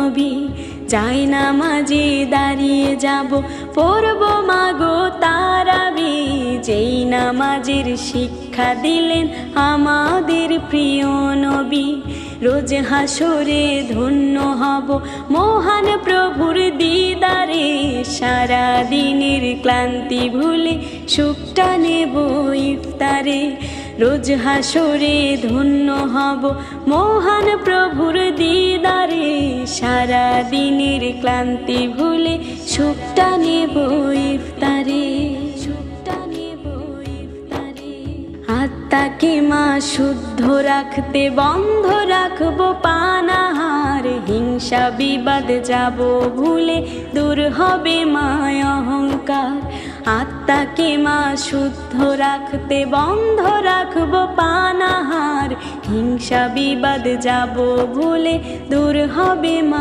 নবী। যাই নামাজে দাঁড়িয়ে যাব, পড়ব মাগো তারাবি। যেই নামাজের শিক্ষা দিলেন আমাদের প্রিয় নবী। রোজ হাসরে ধন্য হব মহান প্রভুর দিদারে। সারা দিনের ক্লান্তি ভুলে সুখটা নেব ইফতারে। রোজ হাসরে ধন্য হব মহান প্রভুর দিদারে। সারা দিনের ক্লান্তি ভুলে সুখটা নেব ইফতারে। আত্মাকে মা শুদ্ধ রাখতে বন্ধ রাখবো পানাহার। হিংসা বিবাদ যাব ভুলে দূর হবে মায় অহংকার। আত্মাকে মা শুদ্ধ রাখতে বন্ধ রাখবো পানাহার। হিংসা বিবাদ যাব ভুলে দূর হবে মা